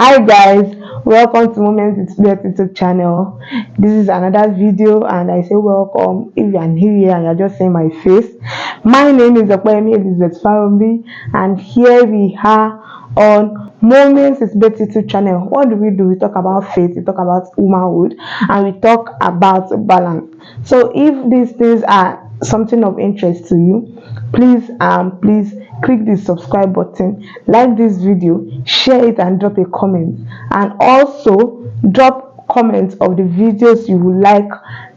Hi guys, welcome to Moments with Beth YouTube channel. This is another video and I say welcome if you are new here and you're just seeing my face. My name is Elizabeth and here we are on Moments with Beth YouTube channel. What do? We talk about faith, we talk about womanhood, and we talk about balance. So if these things are something of interest to you, please click the subscribe button, like this video, share it and drop a comment, and also drop comments of the videos you would like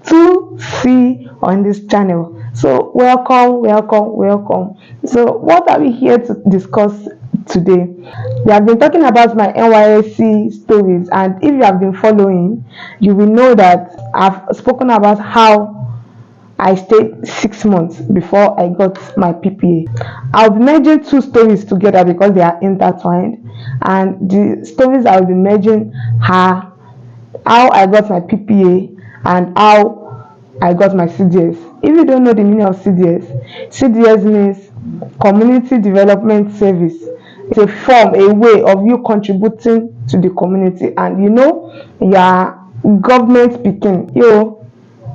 to see on this channel. So welcome. So what are we here to discuss today? We have been talking about my NYSC stories, and if you have been following, you will know that I've spoken about how I stayed 6 months before I got my PPA. I'll be merging two stories together because they are intertwined, and the stories I'll be merging are how I got my PPA and how I got my CDS. If you don't know the meaning of CDS means Community Development Service. It's a form, a way of you contributing to the community, and you know you are government speaking.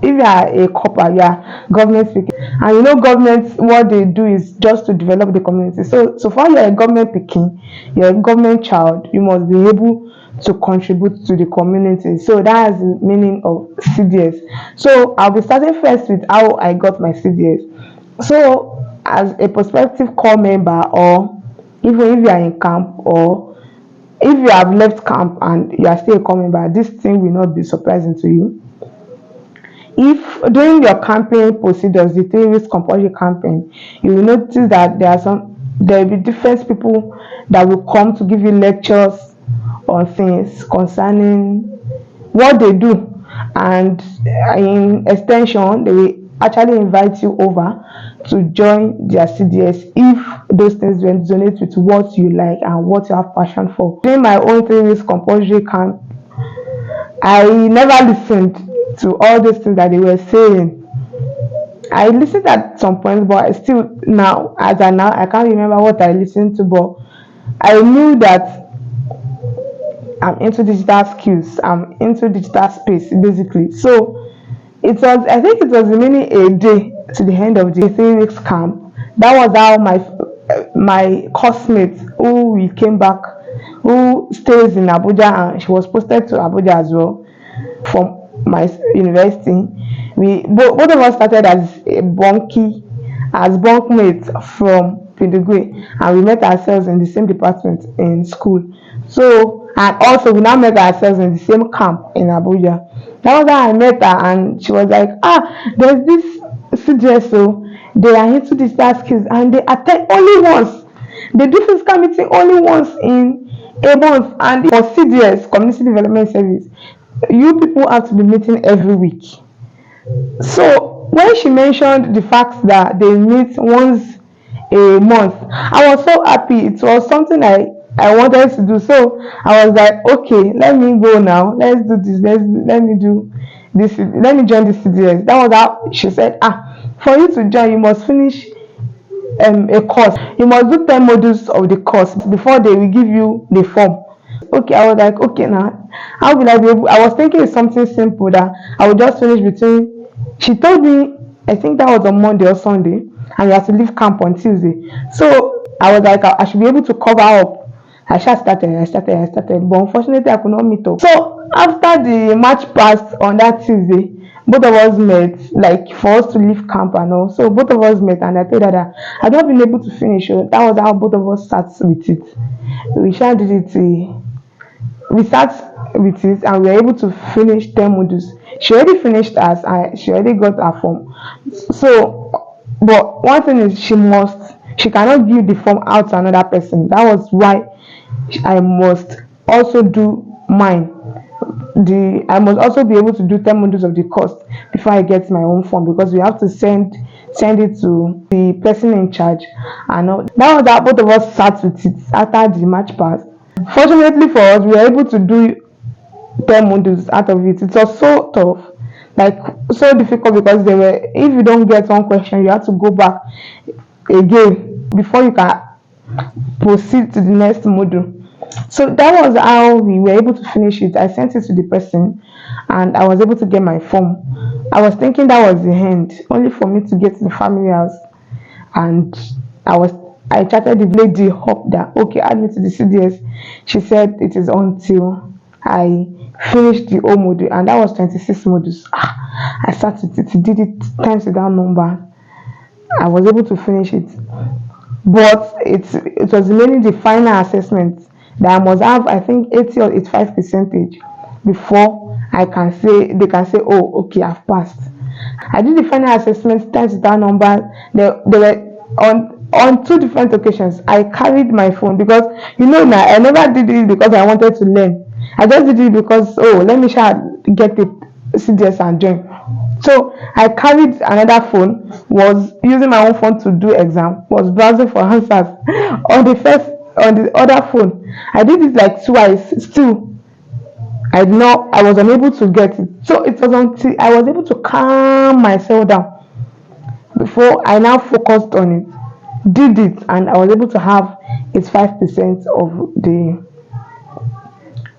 If you are a corper, you are government speaking, and you know government, what they do is just to develop the community. So far you're a government picking, you're a government child, you must be able to contribute to the community. So that is the meaning of CDS. So I'll be starting first with how I got my CDS. So as a prospective corps member, or even if you are in camp, or if you have left camp and you are still a corps member, this thing will not be surprising to you. If during your campaign procedures, the 3 weeks compulsory campaign, you will notice that there will be different people that will come to give you lectures on things concerning what they do, and in extension they will actually invite you over to join their CDS if those things resonate with what you like and what you have passion for. During my own 3 weeks compulsory camp, I never listened to all those things that they were saying. I listened at some point, but I can't remember what I listened to, but I knew that I'm into digital skills, I'm into digital space basically. So I think it was remaining a day to the end of the 3 weeks camp. That was how my coursemate who came back, who stays in ABUJA, and she was posted to ABUJA as well from my university. Both of us started as bunkmates from Pindigwe, and we met ourselves in the same department in school. So, and also we now met ourselves in the same camp in Abuja. That was how I met her, and she was like, there's this CDS, so they are into digital skills and they attend only once. They do physical meeting only once in a month, and for CDS, Community Development Service, you people have to be meeting every week. So when she mentioned the fact that they meet once a month, I was so happy. It was something I wanted to do. So I was like, okay, let me go now. Let's do this. Let me do this. Let me join the CDS. That was how she said, for you to join, you must finish a course. You must do 10 modules of the course before they will give you the form. Okay, I was like, okay, now how will I be able? I was thinking it's something simple that I would just finish between. She told me, I think that was on Monday or Sunday, and you have to leave camp on Tuesday. So I was like, I should be able to cover up. I started, but unfortunately I could not meet up. So after the match passed on that Tuesday, both of us met, like for us to leave camp and all. So both of us met, and I told her that I had not been able to finish. So that was how both of us sat with it. We sat with it and we were able to finish 10 modules. She already finished hers and she already got her form. So, but one thing is she cannot give the form out to another person. That was why I must also do mine. I must also be able to do 10 modules of the course before I get my own form, because we have to send it to the person in charge. And that was how both of us sat with it after the match passed. Fortunately for us, we were able to do 10 modules out of it. It was so tough, like so difficult, because if you don't get one question, you have to go back again before you can proceed to the next module. So that was how we were able to finish it. I sent it to the person and I was able to get my form. I was thinking that was the end, only for me to get to the family house. And I chatted the lady up that, okay, add me to the CDS. She said it is until I finished the whole module, and that was 26 modules. I started it, did it times without number. I was able to finish it. But it was mainly the final assessment that I must have, I think, 80 or 85% before they can say, oh, okay, I've passed. I did the final assessment times without number. They were on two different occasions. I carried my phone because now I never did it because I wanted to learn. I just did it because, let me get the CDS and join. So I carried another phone, was using my own phone to do exam, was browsing for answers on the other phone. I did it like twice. Still, I was unable to get it. So it was until I was able to calm myself down before I now focused on it, did it, and I was able to have 85% of the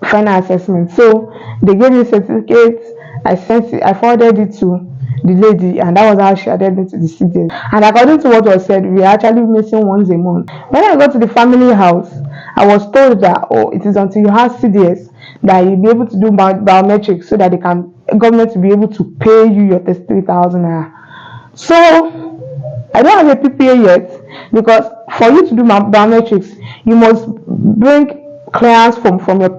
final assessment. So they gave me a certificate. I forwarded it to the lady, and that was how she added me to the CDS. And according to what was said, we are actually missing once a month. When I got to the family house, I was told that it is until you have CDS that you'll be able to do biometrics, so that government will be able to pay you your 33,000 naira. So I don't have a PPA yet, because for you to do biometrics, you must bring clearance from your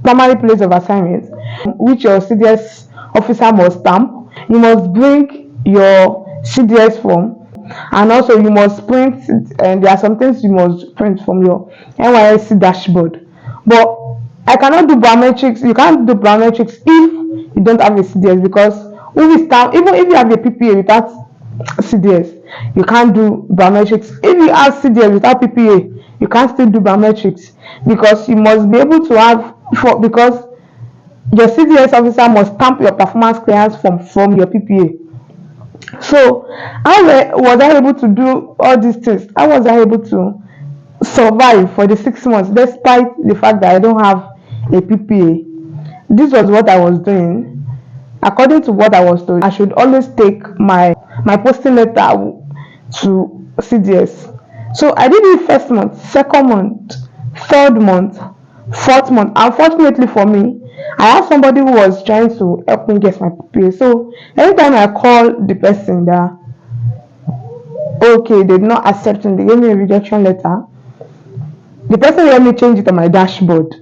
primary place of assignment, which your CDS officer must stamp. You must bring your CDS form, and also you must print, and there are some things you must print from your NYSC dashboard. But I cannot do biometrics. You can't do biometrics if you don't have a CDS, because even if you have a PPA without CDS, you can't do biometrics. If you have CDS without PPA, you can't still do biometrics, because you must be able to have because your CDS officer must stamp your performance clearance from your PPA. So how was I able to do all these things? How was I able to survive for the 6 months despite the fact that I don't have a PPA? This was what I was doing. According to what I was told, I should always take my posting letter to CDS. So I did it first month, second month, third month, fourth month. Unfortunately for me, I have somebody who was trying to help me get my PPA. So anytime I call the person that, okay, they did not accept me, they gave me a rejection letter, the person let me change it on my dashboard.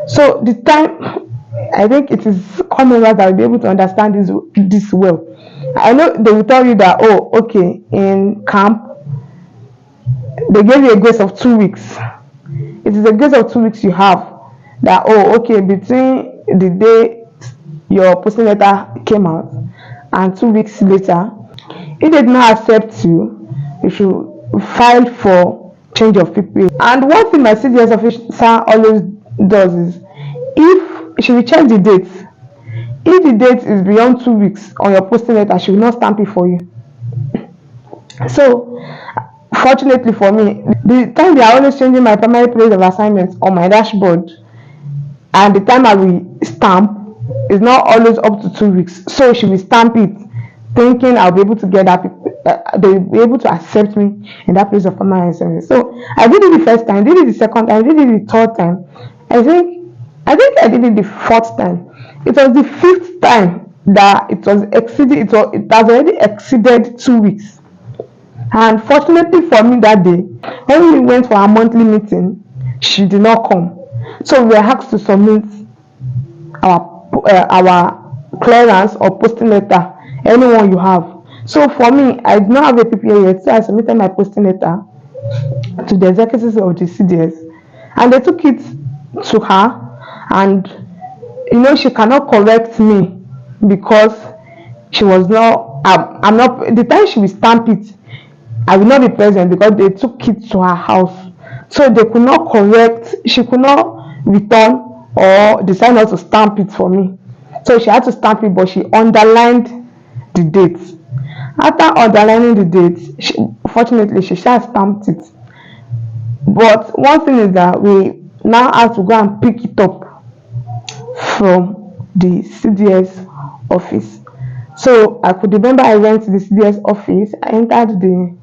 So the time, I think it is common that I'll be able to understand this well. I know they will tell you that, okay, in camp, they gave you a grace of 2 weeks. It is a grace of 2 weeks you have, that, okay, between the day your posting letter came out and 2 weeks later, if they did not accept you, you should file for change of PPA. And one thing my CDS officer always does is, if she will check the date, if the date is beyond 2 weeks on your posting letter, she will not stamp it for you. So fortunately for me, the time they are always changing my primary place of assignment on my dashboard, and the time I will stamp is not always up to 2 weeks. So she will stamp it, thinking I'll be able to get that, they'll be able to accept me in that place of primary assignment. So I did it the first time, did it the second time, did it the third time. I think I did it the fourth time. It was the fifth time that it has already exceeded 2 weeks. And fortunately for me that day, when we went for our monthly meeting, she did not come. So we were asked to submit our clearance or posting letter, anyone you have. So for me, I did not have a PPA yet, so I submitted my posting letter to the executives of the CDS, and they took it to her. And she cannot correct me because she was not. I'm not. The time she will stamp it, I will not be present because they took it to her house. So they could not correct. She could not return or decide not to stamp it for me. So she had to stamp it, but she underlined the date. After underlining the date, fortunately she stamped it. But one thing is that we now have to go and pick it up from the CDS office. So I could remember I went to the CDS office. I entered the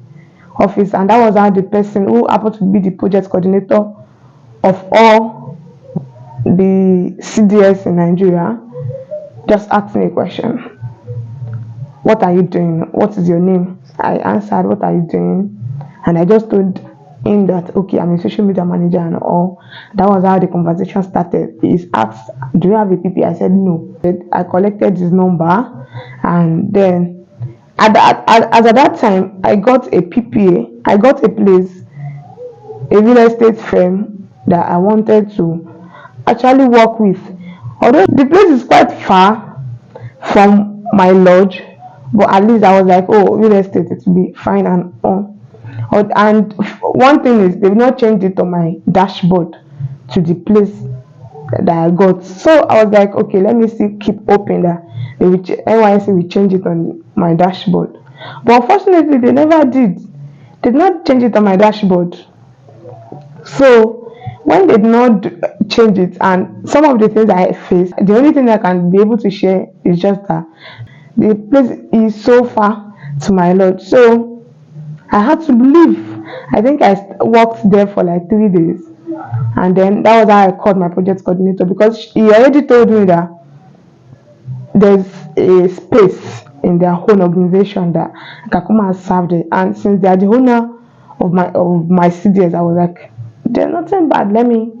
office, and that was how the person who happened to be the project coordinator of all the CDS in Nigeria just asked me a question. What are you doing? What is your name? I answered, what are you doing? And I just told him that, okay, I'm a social media manager and all. That was how the conversation started. He asked, do you have a PP? I said no. I collected his number, and then at that time I got a PPA. I got a place, a real estate firm that I wanted to actually work with. Although the place is quite far from my lodge, but at least I was like, oh, real estate, it will be fine and on. And one thing is, they've not changed it on my dashboard to the place that I got. So I was like, okay, let me see, keep hoping that NYSC will change it on my dashboard. But unfortunately, they never did. They did not change it on my dashboard. So when they did not change it, and some of the things I faced, the only thing I can be able to share is just that the place is so far to my lodge. So I had to leave. I think I worked there for like 3 days, and then that was how I called my project coordinator, because he already told me that there's a space in their own organization that Kakuma has served it. And since they are the owner of my CDS, I was like, there's nothing bad, let me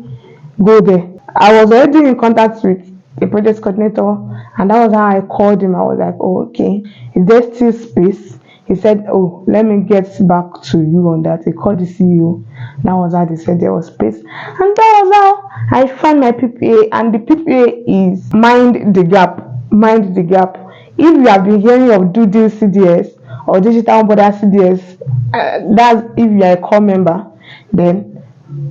go there. I was already in contact with the project coordinator, and that was how I called him. I was like, oh, okay, is there still space? He said, oh, let me get back to you on that. He called the CEO. That was how they said there was space. And that was how I found my PPA. And the PPA is Mind the Gap. Mind the Gap. If you have been hearing of Do Deal CDS or Digital Border CDS, that's if you are a core member, then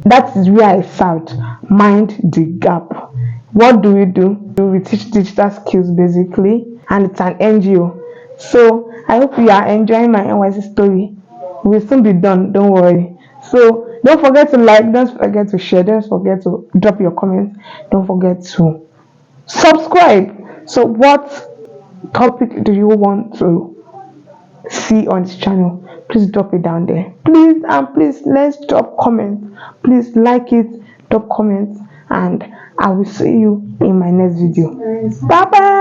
that is where I served. Mind the Gap. What do? We teach digital skills basically, and it's an NGO. So I hope you are enjoying my NYSC story. We'll soon be done, don't worry. So don't forget to like, don't forget to share, don't forget to drop your comments, don't forget to subscribe. So what topic do you want to see on this channel? Please drop it down there. Please, and please, let's drop comments. Please like it, drop comments, and I will see you in my next video. Bye bye.